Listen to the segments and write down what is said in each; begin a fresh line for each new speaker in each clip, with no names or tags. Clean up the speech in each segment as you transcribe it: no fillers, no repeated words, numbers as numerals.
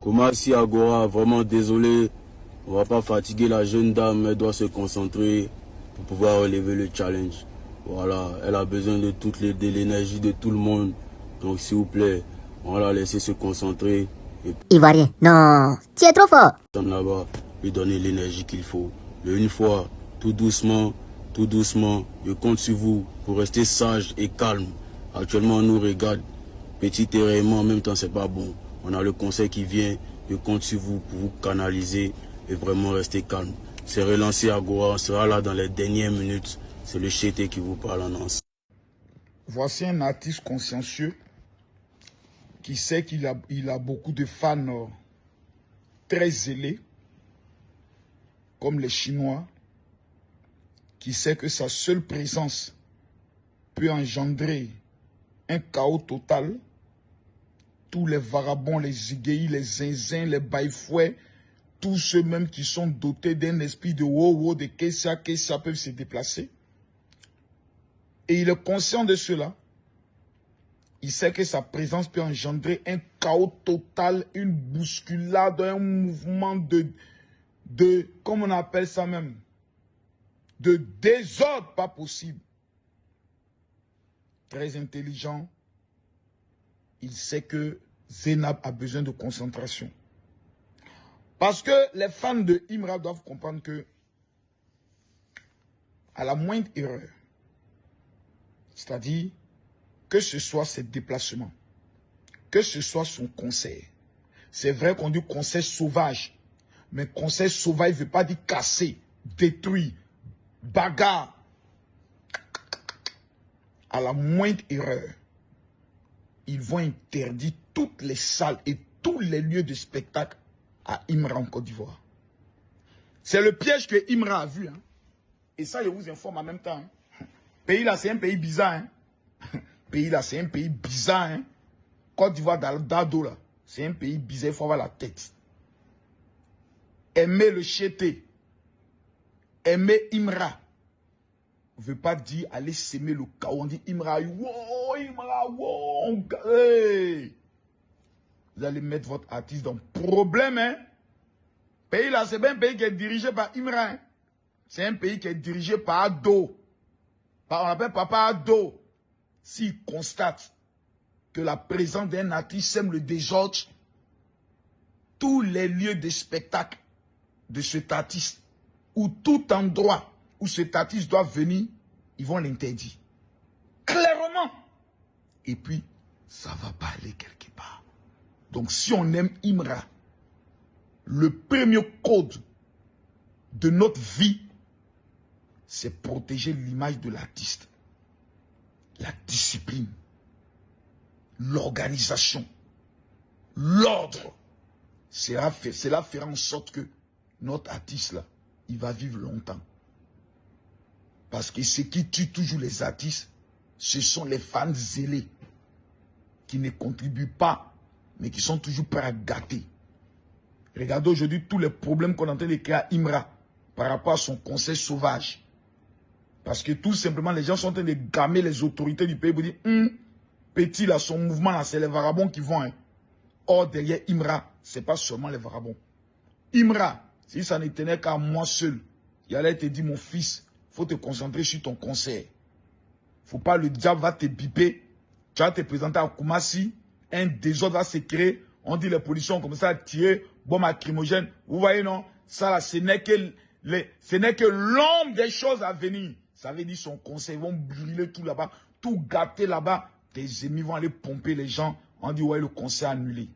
Koumassi Agora, vraiment désolé. On va pas fatiguer la jeune dame, elle doit se concentrer pour pouvoir relever le challenge. Voilà, elle a besoin de de l'énergie de tout le monde. Donc s'il vous plaît, on va la laisser se concentrer. Et
Ivoirien, non, tu es trop fort.
là-bas, lui donner l'énergie qu'il faut. Mais une fois, tout doucement, je compte sur vous pour rester sage et calme. Actuellement, on nous regarde, petit érément, en même temps, c'est pas bon. On a le conseil qui vient, je compte sur vous pour vous canaliser et vraiment rester calme. C'est relancé Agora, on sera là dans les dernières minutes. C'est le Chété qui vous parle en anse.
Voici un artiste consciencieux qui sait qu'il a beaucoup de fans très zélés, comme les Chinois, qui sait que sa seule présence peut engendrer un chaos total. Tous les varabons, les zigueis, les zinzins, les baïfouets, tous ceux même qui sont dotés d'un esprit de wow-wow, de Kessia peuvent se déplacer. Et il est conscient de cela. Il sait que sa présence peut engendrer un chaos total, une bousculade, un mouvement de comment on appelle ça même, de désordre pas possible. Très intelligent. Il sait que Zénab a besoin de concentration. Parce que les fans de Imra doivent comprendre que à la moindre erreur, c'est-à-dire que ce soit ses déplacements, que ce soit son concert, c'est vrai qu'on dit concert sauvage, mais concert sauvage ne veut pas dire casser, détruire, bagarre. À la moindre erreur, ils vont interdire toutes les salles et tous les lieux de spectacle à Imra en Côte d'Ivoire. C'est le piège que Imra a vu. Hein. Et ça, je vous informe en même temps. Hein. Pays là, c'est un pays bizarre. Hein. Pays là, c'est un pays bizarre. Hein. Côte d'Ivoire, d'Ado là, c'est un pays bizarre, il faut avoir la tête. Aimer le Chété, aimer Imra, ne veut pas dire aller s'aimer le chaos. On dit Imra, wow, Imra, wow, hey. Vous allez mettre votre artiste dans le problème. Hein? Pays là, c'est bien un pays qui est dirigé par Imra. Hein? C'est un pays qui est dirigé par Ado. On appelle Papa Ado. S'il constate que la présence d'un artiste sème le désordre, tous les lieux de spectacle de cet artiste, ou tout endroit où cet artiste doit venir, ils vont l'interdire. Clairement. Et puis, ça va pas aller quelque part. Donc, si on aime Imra, le premier code de notre vie, c'est protéger l'image de l'artiste. La discipline, l'organisation, l'ordre. Cela fera en sorte que notre artiste, là, il va vivre longtemps. Parce que ce qui tue toujours les artistes, ce sont les fans zélés qui ne contribuent pas, mais qui sont toujours prêts à gâter. Regardez aujourd'hui tous les problèmes qu'on est en train de créer à Imra par rapport à son conseil sauvage. Parce que tout simplement, les gens sont en train de gamer les autorités du pays pour dire petit là, son mouvement là, c'est les varabons qui vont. Hein. Or, derrière Imra, ce n'est pas seulement les varabons. Imra, si ça ne tenait qu'à moi seul, il allait te dire, mon fils, il faut te concentrer sur ton concert. Faut pas, le diable va te biper, tu vas te présenter à Koumassi, un désordre va se créer, on dit les policiers ont commencé à tirer, bombe lacrymogène. Vous voyez, non? Ça là, ce n'est que l'ombre des choses à venir. Ça veut dire son conseil, ils vont brûler tout là-bas, tout gâter là-bas. Tes ennemis vont aller pomper les gens. On dit, ouais, le conseil annulé.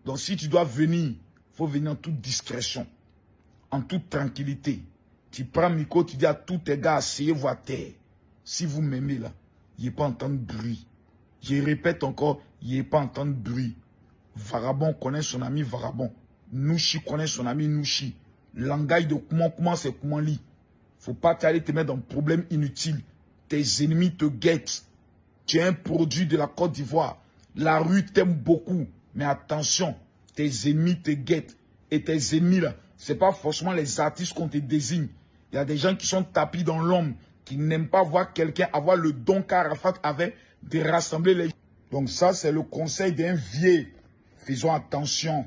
Donc, si tu dois venir, il faut venir en toute discrétion, en toute tranquillité. Tu prends micro, tu dis à tous tes gars, asseyez-vous à terre. Si vous m'aimez là, il n'y a pas entendre bruit. Je répète encore, il n'y a pas entendre bruit. Varabon connaît son ami Varabon. Nouchi connaît son ami Nouchi. Langage de comment c'est comment lit. Faut pas t'aller te mettre dans un problème inutile. Tes ennemis te guettent. Tu es un produit de la Côte d'Ivoire. La rue t'aime beaucoup. Mais attention, tes ennemis te guettent. Et tes ennemis là, c'est pas forcément les artistes qu'on te désigne. Il y a des gens qui sont tapis dans l'ombre, qui n'aiment pas voir quelqu'un avoir le don qu'Arafat avait de rassembler les gens. Donc ça, c'est le conseil d'un vieux. Faisons attention.